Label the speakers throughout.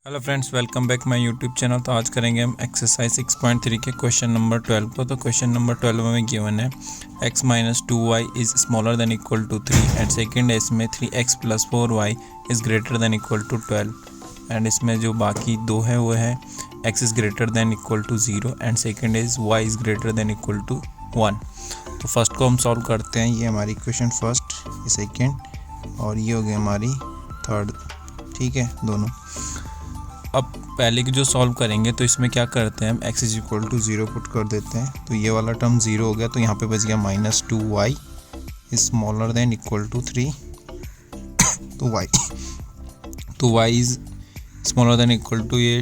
Speaker 1: Hello friends, welcome back my YouTube channel. तो आज करेंगे हम एक्सरसाइज 6.3 के क्वेश्चन नंबर 12 को। तो क्वेश्चन नंबर 12 में गिवन है x minus 2y is smaller than equal to 3 and second है इसमें 3x plus 4y is greater than equal to 12 and इसमें जो बाकी दो है वो है x is greater than equal to 0 and second is y is greater than equal to 1। तो फर्स्ट को हम सॉल्व करते हैं। ये हमारी इक्वेशन फर्स्ट, ये सेकेंड और ये हो गई हमारी थर्ड। ठीक है दोनों। अब पहले की जो सॉल्व करेंगे तो इसमें क्या करते हैं हम x is equal to 0 put कर देते हैं। तो ये वाला टर्म 0 हो गया, तो यहाँ पे बच गया minus 2y is smaller than equal to 3 तो y is smaller than equal to, ये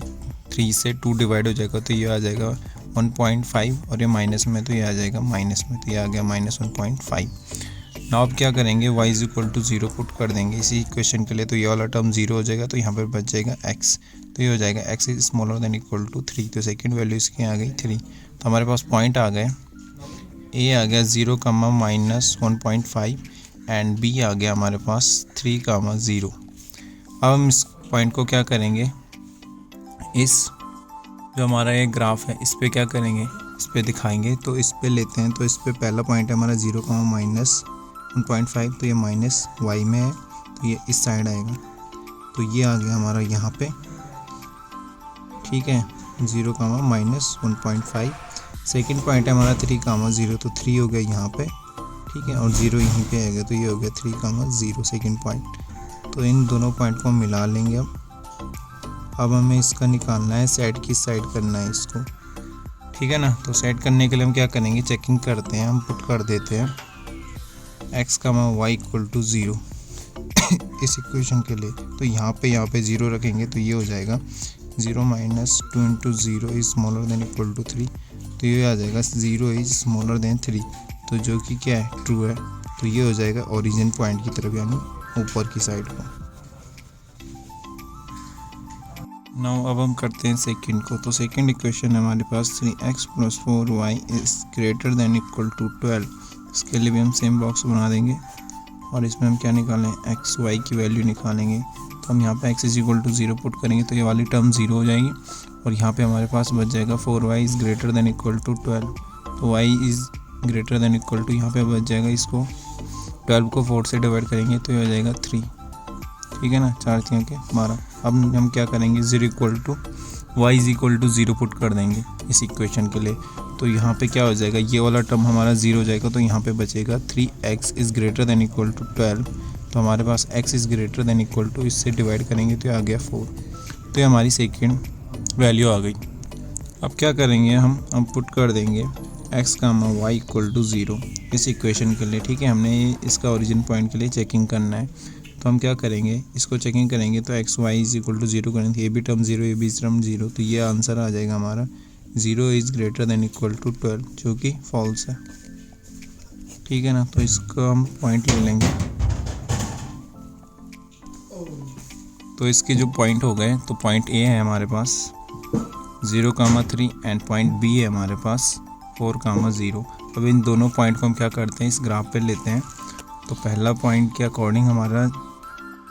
Speaker 1: 3 से 2 डिवाइड हो जाएगा तो ये आ जाएगा 1.5 और ये माइनस में तो ये आ जाएगा माइनस में, तो ये आ गया माइनस 1.5। ना अब क्या करेंगे y is equal to 0 put कर देंगे इसी इक्वेशन के लिए। तो ये वाला टर्म 0 हो जाएगा, तो यहाँ पर बच जाएगा x, तो ये हो जाएगा x is smaller than equal to 3। तो सेकंड वैल्यू इसकी आ गई 3। तो हमारे पास पॉइंट आ गए, a आ गया 0, माइनस 1.5 एंड b आ गया हमारे पास 3, 0। अब हम इस पॉइंट को क्या करेंगे, इस जो हमारा ये ग्राफ है इस पे क्या करेंगे, इस पे दिखाएंगे। तो इस पे लेते हैं। तो इस पे पहला पॉइंट है हमारा 0, माइनस 1.5, तो ये माइनस y में है तो ये इस साइड आएगा, तो ये आ गया हमारा यहाँ पे। ठीक है 0, माइनस 1.5। सेकेंड पॉइंट है हमारा 3, 0, तो 3 हो गया यहाँ पे। ठीक है और 0 यहीं पे आएगा, तो ये हो गया 3, 0 सेकेंड पॉइंट। तो इन दोनों पॉइंट को हम मिला लेंगे। अब हमें इसका निकालना है, सेट किस साइड करना है इसको। ठीक है ना। तो सेट करने के लिए हम क्या करेंगे, चेकिंग करते हैं। हम पुट कर देते हैं x, y इक्वल टू 0 इस इक्वेशन के लिए। तो यहाँ पे 0 रखेंगे तो ये हो जाएगा 0 minus 2 into 0 is smaller than equal to 3। तो ये आ जाएगा 0 इज स्मॉलर देन 3, तो जो कि क्या है, ट्रू है। तो ये हो जाएगा ओरिजिन पॉइंट की तरफ, यानी ऊपर की साइड को। नाउ अब हम करते हैं सेकंड को। तो सेकंड इक्वेशन है हमारे पास 3x plus 4y is greater than equal to 12। इसके लिए भी हम सेम बॉक्स बना देंगे और इसमें हम क्या निकालें, एक्स वाई की वैल्यू निकालेंगे। तो हम यहाँ पे x is equal to 0 put करेंगे तो ये वाली टर्म 0 हो जाएगी और यहाँ पे हमारे पास बच जाएगा 4y is greater than equal to 12। तो y is greater than equal to, यहाँ पे बच जाएगा, इसको 12 को 4 से डिवाइड करेंगे तो ये हो जाएगा 3। ठीक है ना, 4 3 के 12। अब हम क्या करेंगे, 0 equal to y is equal to 0 put कर देंगे इस इक्वेशन के लिए। तो यहाँ पे क्या हो जाएगा, ये वाला टर्म हमारा 0 हो जाएगा, तो यहाँ पे बचेगा 3x is greater than equal to 12। तो हमारे पास x is greater than equal to, इससे डिवाइड करेंगे तो आ गया 4। तो ये हमारी सेकेंड वैल्यू आ गई। अब क्या करेंगे, हम पुट कर देंगे x, y इक्वल टू 0 इस इक्वेशन के लिए। ठीक है, हमने इसका ओरिजिन पॉइंट के लिए चेकिंग करना है। तो हम क्या करेंगे, इसको चेकिंग करेंगे तो x y is equal to 0 करेंगे, ये भी टर्म 0, ये भी टर्म 0, तो ये आंसर आ जाएगा हमारा 0 is greater than equal to 12, जो कि फॉल्स है। ठीक है ना। तो इसका हम पॉइंट ले लेंगे। तो इसके जो पॉइंट हो गए, तो पॉइंट A है हमारे पास 0, 3 एंड पॉइंट B है हमारे पास 4, 0। अब इन दोनों पॉइंट को हम क्या करते हैं, इस ग्राफ पे लेते हैं। तो पहला पॉइंट के अकॉर्डिंग हमारा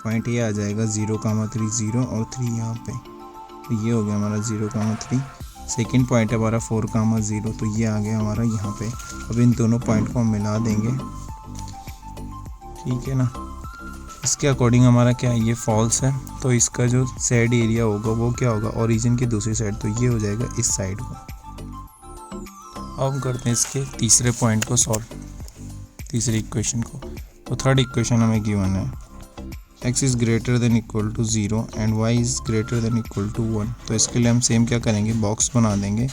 Speaker 1: पॉइंट ये आ जाएगा 0, 3, 0 और 3 यहाँ पे, तो ये हो गया हमारा 0, 3। सेकेंड पॉइंट है हमारा 4, 0, तो ये आ गया हमारा यहाँ पे। अब इन दोनों पॉइंट को हम मिला देंगे। ठीक है ना। इसके अकॉर्डिंग हमारा क्या है, ये फॉल्स है, तो इसका जो साइड एरिया होगा वो क्या होगा, ओरिजिन की दूसरी साइड, तो ये हो जाएगा इस साइड को। अब हम करते हैं इसके तीसरे पॉइंट को सॉल्व, तीसरी इक्वेशन को। तो थर्ड इक्वेशन हमें गिवन है x is greater than equal to 0 and y is greater than equal to 1। तो इसके लिए हम सेम क्या करेंगे, बॉक्स बना देंगे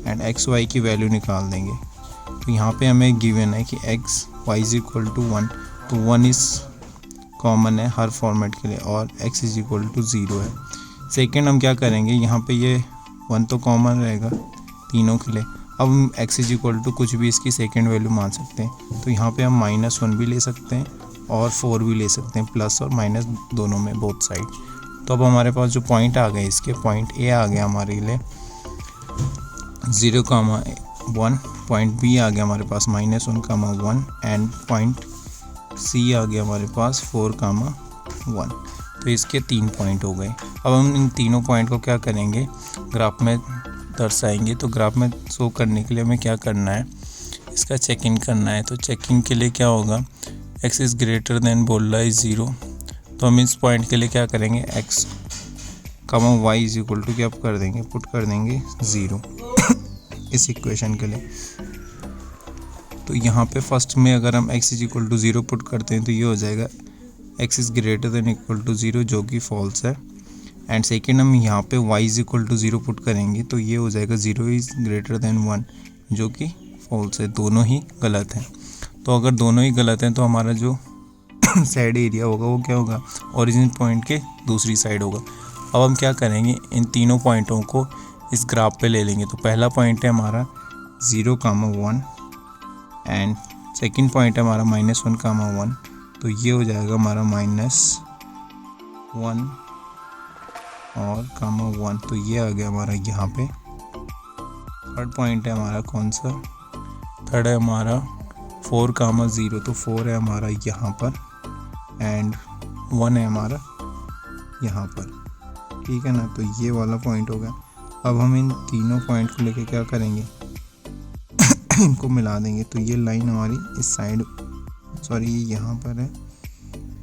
Speaker 1: एंड x y की वैल्यू निकाल देंगे। तो यहाँ पे हमें गिवन है कि x y is equal to 1, तो 1 इज़ कॉमन है हर फॉर्मेट के लिए और x इज़ इक्वल टू 0 है। सेकेंड हम क्या करेंगे, यहाँ पे ये 1 तो कॉमन रहेगा तीनों के लिए। अब हम x इज इक्वल टू कुछ भी इसकी सेकेंड वैल्यू मान सकते हैं। तो यहाँ पे हम -1 भी ले सकते हैं और 4 भी ले सकते हैं, प्लस और माइनस दोनों में, बोथ साइड। तो अब हमारे पास जो पॉइंट आ गए, इसके पॉइंट A आ गया हमारे लिए 0, 1, पॉइंट B आ गया हमारे पास -1, 1 एंड पॉइंट C आ गया हमारे पास 4, 1। तो इसके 3 पॉइंट हो गए। अब हम इन तीनों पॉइंट को क्या करेंगे, ग्राफ में दर्शाएंगे। तो ग्राफ में शो करने के लिए हमें क्या करना है, इसका चेक इन करना है। तो चेकिंग के लिए क्या होगा, x इज़ ग्रेटर देन बोल रहा है 0, तो हम इस पॉइंट के लिए क्या करेंगे, x कमा y इज इक्वल टू क्या कर देंगे, पुट कर देंगे 0 इस इक्वेशन के लिए। तो यहाँ पे फर्स्ट में अगर हम x is equal to 0 put करते हैं तो ये हो जाएगा x is greater than equal to 0, जो कि फॉल्स है। एंड सेकेंड हम यहाँ पे y is equal to 0 put करेंगे तो ये हो जाएगा 0 इज़ ग्रेटर देन 1, जो कि फॉल्स है। दोनों ही गलत हैं। तो अगर दोनों ही गलत हैं तो हमारा जो साइड एरिया होगा वो क्या होगा, ओरिजिन पॉइंट के दूसरी साइड होगा। अब हम क्या करेंगे, इन तीनों पॉइंटों को इस ग्राफ पे ले लेंगे। तो पहला पॉइंट है हमारा 0,1 एंड सेकंड पॉइंट है हमारा -1,1, तो ये हो जाएगा हमारा -1 और -1, तो ये आ गया हमारा यहाँ पे। थर्ड पॉइंट है हमारा कौन सा, थर्ड है हमारा 4,0, तो 4 है हमारा यहाँ पर एंड 1 है हमारा यहाँ पर, ठीक है ना। तो ये वाला पॉइंट हो गया। अब हम इन तीनों पॉइंट को लेके क्या करेंगे इनको मिला देंगे। तो ये लाइन हमारी इस साइड, सॉरी ये यहाँ पर है,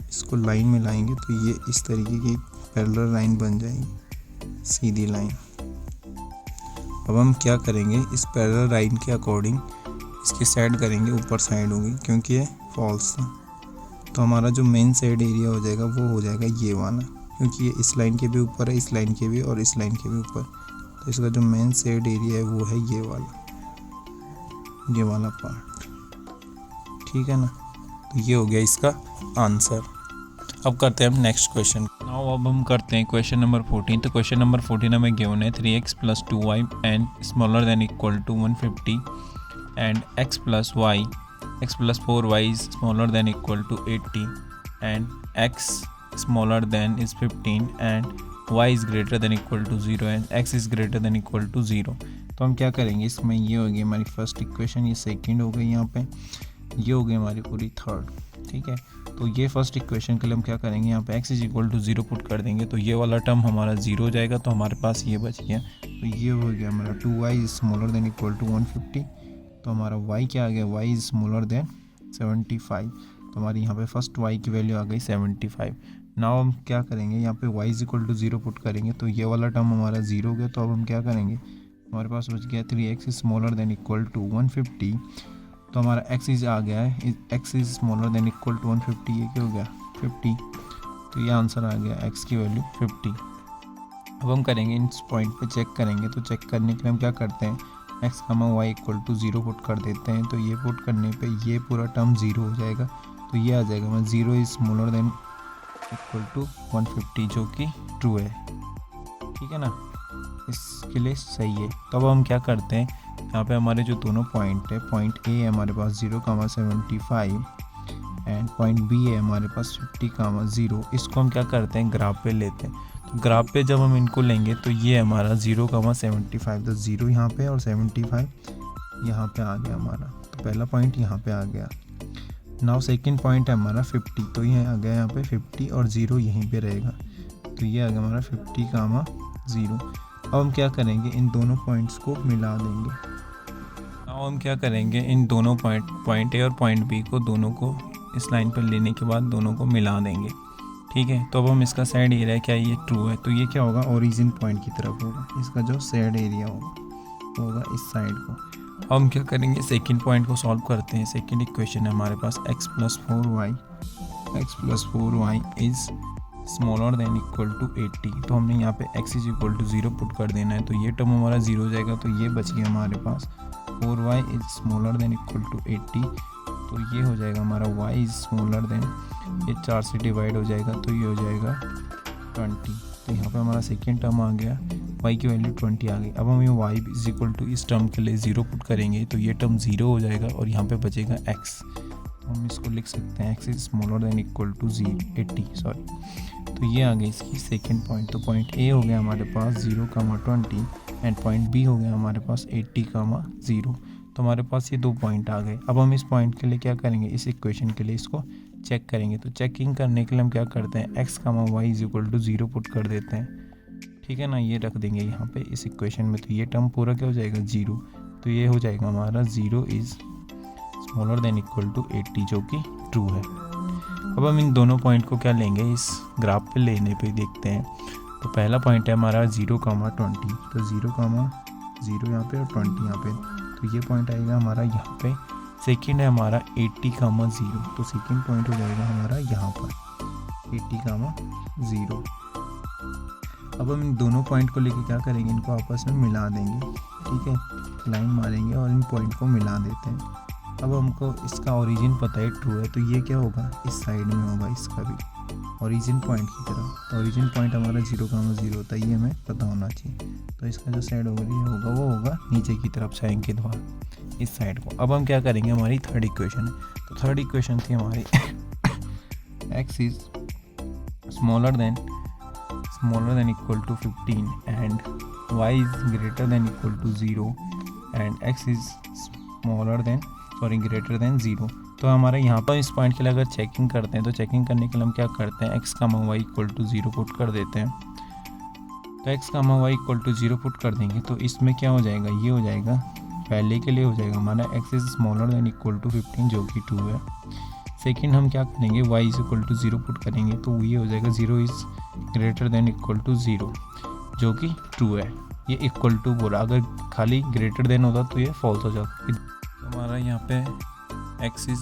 Speaker 1: इसको लाइन मिलाएंगे तो ये इस तरीके की पैरेलल लाइन बन जाएगी, सीधी लाइन। अब हम क्या करेंगे, इस पैरेलल लाइन के अकॉर्डिंग इसकी साइड करेंगे, ऊपर साइड होगी क्योंकि ये फॉल्स था। तो हमारा जो मेन साइड एरिया हो जाएगा वो हो जाएगा ये वाला, क्योंकि ये इस लाइन के भी ऊपर है, इस लाइन के भी और इस लाइन के भी ऊपर। तो इसका जो मेन साइड एरिया है वो है ये वाला पार्ट, ठीक है ना। तो ये हो गया इसका आंसर। अब करते हैं हम नेक्स्ट क्वेश्चन। नाउ अब हम करते हैं क्वेश्चन नंबर 14। तो क्वेश्चन नंबर 14 हमें गिवन है 3x + 2y and smaller than equal to 150 and x + 4y is smaller than equal to 80 and x smaller than is 15 and y is greater than equal to 0 and x is greater than equal to 0। तो हम क्या करेंगे, इसमें ये हो गई हमारी first equation, ये सेकंड हो गई, यहाँ पे ये हो गई हमारी पूरी थर्ड, ठीक है। तो ये फर्स्ट इक्वेशन के लिए हम क्या करेंगे, यहाँ पे x is equal to 0 put कर देंगे तो ये वाला टर्म हमारा 0 हो जाएगा। तो हमारे पास ये बच गया, तो ये हो गया हमारा 2y is smaller than equal to 150। तो हमारा y क्या आ गया, y इज स्मॉलर देन 75। तो हमारी यहाँ पे फर्स्ट y की वैल्यू आ गई 75। नाउ हम क्या करेंगे, यहाँ पे y is equal to 0 put करेंगे तो ये वाला टर्म हमारा 0 हो गया। तो अब हम क्या करेंगे, हमारे पास बच गया 3x smaller than equal to 150। तो हमारा x इज आ गया है, x is smaller than equal to 150, ये क्या हो गया 50। तो ये आंसर आ गया x की वैल्यू 50। अब हम करेंगे इस पॉइंट पे चेक करेंगे। तो चेक करने के लिए हम क्या करते हैं, x, y equal to 0 put कर देते हैं। तो ये पुट करने पे ये पूरा टर्म 0 हो जाएगा। तो ये आ जाएगा मैं 0 is smaller than equal to 150, जो कि ट्रू है, ठीक है ना, इसके लिए सही है। तो अब हम क्या करते हैं, यहाँ पे हमारे जो दोनों पॉइंट है, पॉइंट ए है हमारे पास 0,75 एंड पॉइंट बी है हमारे पास 50,0, इसको हम क्या करते हैं, ग्राफ पे लेते हैं। तो ग्राफ पे जब हम इनको लेंगे तो ये हमारा 0,75, तो 0 यहाँ पे और 75 यहाँ पे आ गया हमारा। तो पहला पॉइंट यहाँ पे आ गया। नाउ सेकंड पॉइंट है हमारा 50, तो ये आ गया यहाँ पे 50 और 0 यहीं पे रहेगा। तो ये आ गया हमारा 50,0। अब हम क्या करेंगे, इन दोनों पॉइंट्स को मिला देंगे। अब हम क्या करेंगे, इन दोनों पॉइंट ए और पॉइंट बी को दोनों को इस लाइन पर लेने के बाद दोनों को मिला देंगे, ठीक है। तो अब हम इसका साइड एरिया क्या ये ट्रू है, तो ये क्या होगा, ओरिजिन पॉइंट की तरफ होगा। इसका जो साइड एरिया होगा इस साइड को। अब हम क्या करेंगे, सेकंड पॉइंट को सॉल्व करते हैं। सेकंड इक्वेशन है हमारे पास x + 4y is smaller than equal to 80। तो हमने यहाँ पे x is equal to 0 put कर देना है। तो ये टर्म हमारा 0 हो जाएगा। तो ये बच गया हमारे पास 4y is smaller than equal to 80। तो ये हो जाएगा हमारा y इज स्मॉलर देन, ये 4 से डिवाइड हो जाएगा तो ये हो जाएगा 20। तो यहाँ पे हमारा सेकेंड टर्म आ गया, y की वैल्यू 20 आ गई। अब हम ये y इज इक्वल टू इस टर्म के लिए 0 पुट करेंगे तो ये टर्म 0 हो जाएगा और यहाँ पे बचेगा x। तो हम इसको लिख सकते हैं x is smaller than equal to 80, sorry. तो ये आ गई इसकी सेकेंड पॉइंट। तो पॉइंट ए हो गया हमारे पास 0,20 एंड पॉइंट बी हो गया हमारे पास 80,0। तो हमारे पास ये दो पॉइंट आ गए। अब हम इस पॉइंट के लिए क्या करेंगे, इस इक्वेशन के लिए इसको चेक करेंगे। तो चेकिंग करने के लिए हम क्या करते हैं, x comma y is equal to 0 put कर देते हैं, ठीक है ना। ये रख देंगे यहाँ पे इस इक्वेशन में, तो ये टर्म पूरा क्या हो जाएगा 0, तो ये हो जाएगा हमारा 0 is smaller than equal to 80 जो कि ट्रू है। अब हम इन दोनों पॉइंट को क्या लेंगे, इस ग्राफ पे लेने पे देखते हैं। तो पहला पॉइंट है हमारा 0,20, तो 0,0 यहाँ पे और 20 यहाँ पे, तो ये पॉइंट आएगा हमारा यहाँ पे। सेकंड है हमारा 80,0, तो सेकंड पॉइंट हो जाएगा हमारा यहाँ पर 80,0। अब हम इन दोनों पॉइंट को लेके क्या करेंगे, इनको आपस में मिला देंगे, ठीक है, लाइन मारेंगे और इन पॉइंट को मिला देते हैं। अब हमको इसका ओरिजिन पता है ट्रू है, तो ये क्या होगा, इस साइड में होगा, इसका भी ओरिजिन पॉइंट की तरफ। ओरिजिन पॉइंट हमारा 0,0 होता है, ये हमें पता होना चाहिए। तो इसका जो साइड होगा ये होगा, वो होगा नीचे की तरफ छाएंगे द्वारा इस साइड को। अब हम क्या करेंगे, हमारी थर्ड इक्वेशन है। तो थर्ड इक्वेशन थी हमारी x is smaller than equal to 15 and y is greater than equal to 0 and x is greater than 0। तो हमारा यहाँ पर इस पॉइंट के लिए अगर चेकिंग करते हैं, तो चेकिंग करने के लिए हम क्या करते हैं, x comma y equal to 0 put कर देते हैं। तो x comma y equal to 0 put कर देंगे, तो इसमें क्या हो जाएगा, ये हो जाएगा, पहले के लिए हो जाएगा हमारा x is smaller than equal to 15 जो कि 2 है। सेकेंड हम क्या करेंगे, y is equal to 0 put करेंगे, तो ये हो जाएगा 0 is greater than equal to 0 जो कि ट्रू है। ये इक्वल टू बोला, अगर खाली ग्रेटर देन होता तो ये फॉल्स हो जाता। तो हमारा यहाँ पे x is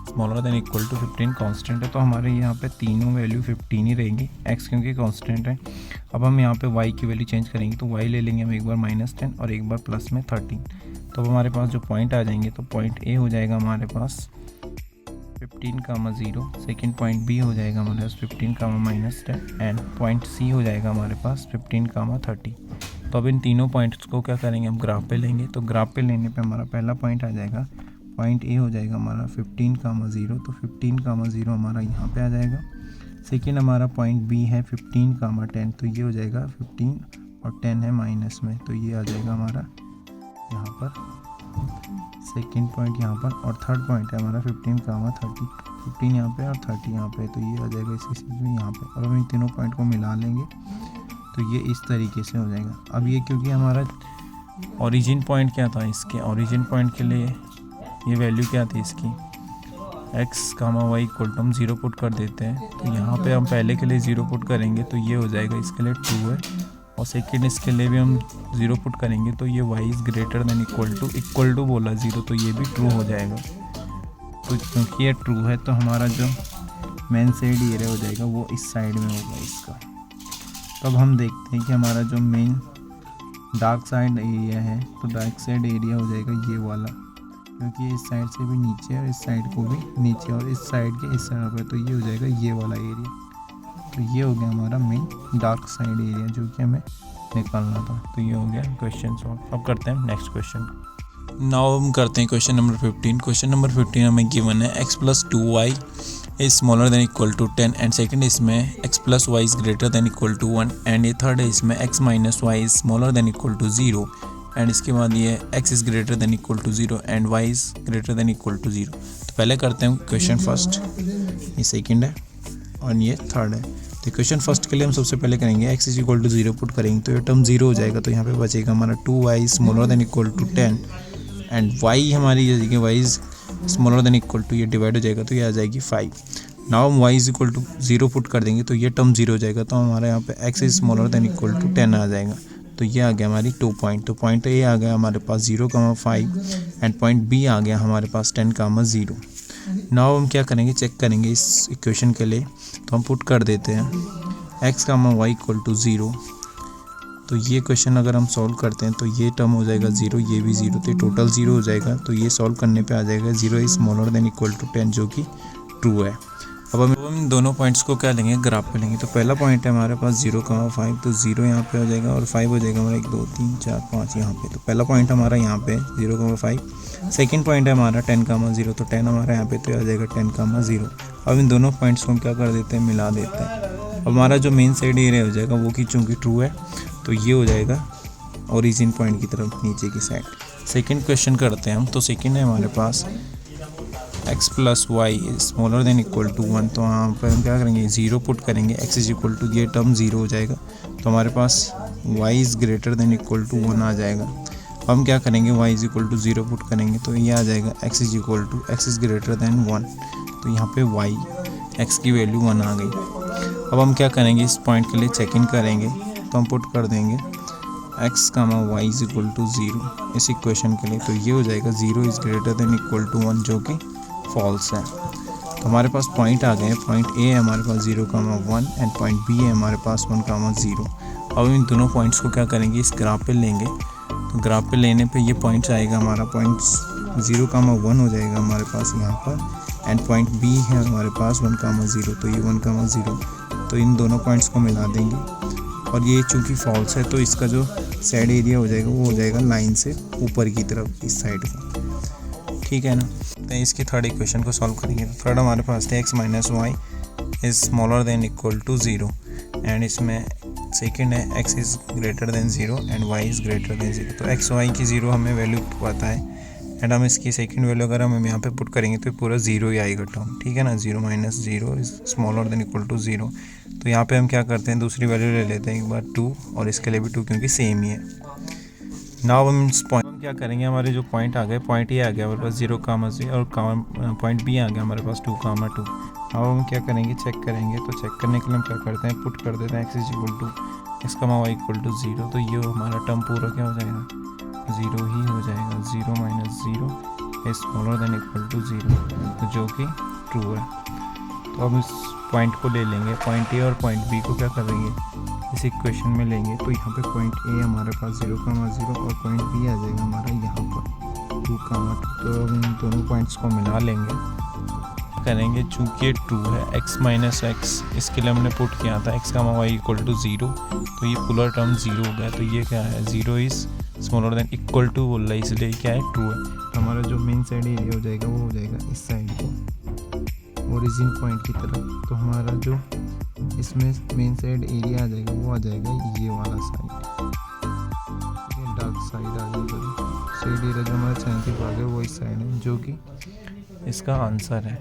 Speaker 1: smaller than equal to 15 constant है, तो हमारे यहाँ पे तीनों वैल्यू 15 ही रहेंगी, x क्योंकि कांस्टेंट है। अब हम यहाँ पे y की वैल्यू चेंज करेंगे, तो y ले लेंगे हम एक बार -10 और एक बार प्लस में 13। तो अब हमारे पास जो पॉइंट आ जाएंगे, तो पॉइंट A हो जाएगा हमारे पास 15,0, सेकेंड पॉइंट B हो जाएगा हमारे पास 15,-10 एंड पॉइंट C हो जाएगा हमारे पास 15,30। तो अब इन तीनों पॉइंट्स को क्या करेंगे, हम ग्राफ पे लेंगे। तो ग्राफ पे लेने पे हमारा पहला पॉइंट आ जाएगा, पॉइंट A हो जाएगा हमारा 15,0, तो 15,0 हमारा यहाँ पे आ जाएगा। सेकेंड हमारा पॉइंट B है 15,10, तो ये हो जाएगा 15 और 10 है माइनस में, तो ये आ जाएगा हमारा यहाँ पर सेकेंड पॉइंट यहाँ पर। और थर्ड पॉइंट है हमारा 15,30, 15 यहाँ पे और 30 यहाँ पे, तो ये आ जाएगा इसी चीज़ में यहाँ पे। अब हम इन तीनों पॉइंट को मिला लेंगे, तो ये इस तरीके से हो जाएगा। अब ये क्योंकि हमारा ओरिजिन पॉइंट क्या था, इसके ओरिजिन पॉइंट के लिए ये वैल्यू क्या थी इसकी, x comma y equal to हम 0 पुट कर देते हैं। तो यहाँ पे हम पहले के लिए 0 पुट करेंगे, तो ये हो जाएगा इसके लिए 2 है, और सेकेंड इसके लिए भी हम 0 पुट करेंगे, तो ये y is greater than equal to बोला 0, तो ये भी ट्रू हो जाएगा। तो क्योंकि ये ट्रू है, तो हमारा जो मेन साइड एरिया हो जाएगा वो इस साइड में होगा इसका। तो अब हम देखते हैं कि हमारा जो मेन डार्क साइड एरिया है, तो डार्क साइड एरिया हो जाएगा ये वाला, क्योंकि इस साइड से भी नीचे और इस साइड को भी नीचे और इस साइड के इस साइड पर, तो ये हो जाएगा ये वाला एरिया। तो ये हो गया हमारा मेन डार्क साइड एरिया जो कि हमें निकालना था। तो ये हो गया क्वेश्चन सॉल्व। अब करते हैं नेक्स्ट क्वेश्चन। नाउ हम करते हैं क्वेश्चन नंबर 15। क्वेश्चन नंबर 15 हमें गिवन है x + 2y is smaller than equal to 10 and second इसमें x + y is greater than equal to 1 and ये थर्ड है इसमें x - y is smaller than equal to 0 and इसके बाद ये x is greater than equal to 0 and y is greater than equal to 0। तो पहले करते हैं क्वेश्चन फर्स्ट, ये सेकंड है और ये थर्ड है। तो क्वेश्चन फर्स्ट के लिए हम सबसे पहले करेंगे x is equal to 0 put करेंगे, तो ये टर्म 0 हो जाएगा, तो यहाँ पे बचेगा हमारा 2y smaller than equal to 10 and y हमारी जैसे कि y is smaller than equal to, ये डिवाइड हो जाएगा, तो ये आ जाएगी 5। नाउ हम y is equal to 0 put कर देंगे, तो ये टर्म 0 हो जाएगा, तो हमारे यहाँ पे x is smaller than equal to 10 आ जाएगा। तो ये आ गया हमारी 2 पॉइंट। तो पॉइंट ए आ गया हमारे पास 0,5 एंड पॉइंट बी आ गया हमारे पास 10,0। नाउ हम क्या करेंगे, चेक करेंगे इस इक्वेशन के लिए, तो हम पुट कर देते हैं x, y इक्वल टू 0। तो ये क्वेश्चन अगर हम सॉल्व करते हैं, तो ये टर्म हो जाएगा 0, ये भी 0, तो टोटल 0 हो जाएगा। तो ये सॉल्व करने पे आ जाएगा 0 is smaller than equal to 10 जो कि ट्रू है। अब हम दोनों पॉइंट्स को क्या लेंगे, ग्राफ पे लेंगे। तो पहला पॉइंट है हमारे पास 0,5, तो 0 यहाँ पे हो जाएगा और 5 हो जाएगा हमारा 1 2 3 4 5 यहाँ पे। तो पहला पॉइंट हमारा यहाँ पे 0,5। सेकंड पॉइंट है हमारा 10,0, तो 10 हमारा यहाँ पे, तो आ जाएगा 10,0। अब इन दोनों पॉइंट्स को हम क्या कर देते हैं, मिला देते हैं। अब हमारा जो मेन साइड एरिया हो जाएगा वो कि चूँकि ट्रू है, तो ये हो जाएगा ओरिजिन पॉइंट की तरफ नीचे की साइड। सेकंड क्वेश्चन करते हैं हम। तो सेकंड है हमारे पास x plus y smaller than equal to 1, तो वहाँ पर हम क्या करेंगे 0 पुट करेंगे, x इज इक्वल टू ये टर्म 0 हो जाएगा, तो हमारे पास y is greater than equal to 1 आ जाएगा। हम क्या करेंगे y is equal to 0 put करेंगे तो ये आ जाएगा x is equal to x is greater than 1, तो यहाँ पे y x की वैल्यू 1 आ गई। अब हम क्या करेंगे इस पॉइंट के लिए चेक इन करेंगे, तो हम पुट कर देंगे x comma y is equal to 0 इस इक्वेशन के लिए, तो ये हो जाएगा 0 is greater than equal to 1 जो कि फॉल्स है। तो हमारे पास पॉइंट आ गए हैं, पॉइंट ए है हमारे पास 0 कामा 1 एंड पॉइंट बी है हमारे पास 1 कामा 0। अब इन दोनों पॉइंट्स को क्या करेंगे इस ग्राफ पे लेंगे, तो ग्राफ पे लेने पे ये पॉइंट्स आएगा हमारा पॉइंट 0 कामा 1 हो जाएगा हमारे पास यहाँ पर, एंड पॉइंट बी है हमारे पास 1 कामा 0, तो ये 1 कामा 0, तो इन दोनों पॉइंट्स को मिला देंगे। और ये चूँकि फॉल्स है तो इसका जो साइड एरिया हो जाएगा वो हो जाएगा लाइन से ऊपर की तरफ इस साइड को, ठीक है ना। तो इसकी थर्ड इक्वेशन को सॉल्व करेंगे। थर्ड हमारे पास है x minus y is smaller than equal to 0, and इसमें सेकेंड है x is greater than 0 and y is greater than 0। तो x y की 0 हमें वैल्यू पता है, एंड हम इसकी सेकंड वैल्यू अगर हम यहाँ पे पुट करेंगे तो पूरा 0 ही आएगा टर्म, ठीक है ना। 0 minus 0 is smaller than equal to 0। तो यहाँ पे हम क्या करते हैं दूसरी वैल्यू ले लेते हैं एक बार 2, और इसके लिए भी 2 क्योंकि सेम ही है। नाउ हम इस पॉइंट हम क्या करेंगे, हमारे जो पॉइंट आ गए, पॉइंट ये आ गया हमारे पास 0 कामा 0 और पॉइंट बी आ गया हमारे पास 2 कामा 2। अब हम क्या करेंगे चेक करेंगे, तो चेक करने के लिए हम क्या करते हैं पुट कर देते हैं x is equal to x comma y equal to 0, तो ये हमारा टर्म पूरा क्या हो जाएगा 0 ही हो जाएगा। 0 minus 0 is smaller than equal to 0, तो जो कि ट्रू है। तो अब इस पॉइंट को ले लेंगे, पॉइंट ए और पॉइंट बी को क्या करेंगे इस इक्वेशन में लेंगे, तो यहाँ पे पॉइंट ए हमारे पास 0 कामा 0 और पॉइंट बी आ जाएगा हमारा यहाँ पर 2 कामा 2। तो अब इन दोनों पॉइंट्स को मिला लेंगे, करेंगे चूँकि ये ट्रू है x माइनस एक्स, इसके लिए हमने पुट किया था x comma y equal to 0, तो ये पूरा टर्म 0 हो गया। तो ये क्या है 0 is smaller than equal to बोल रहा है, इसलिए क्या है ट्रू है। तो हमारा जो मेन साइड एरिया हो जाएगा वो हो जाएगा इस साइड को ओरिजिन पॉइंट की तरफ, तो हमारा जो इसमें मेन साइड एरिया आ जाएगा वो आ जाएगा ये वाला साइड, ये डार्क साइड आ जाएगा। साइड एरिया जो हमारा 37 आ गया वो इस साइड है, जो कि इसका आंसर है।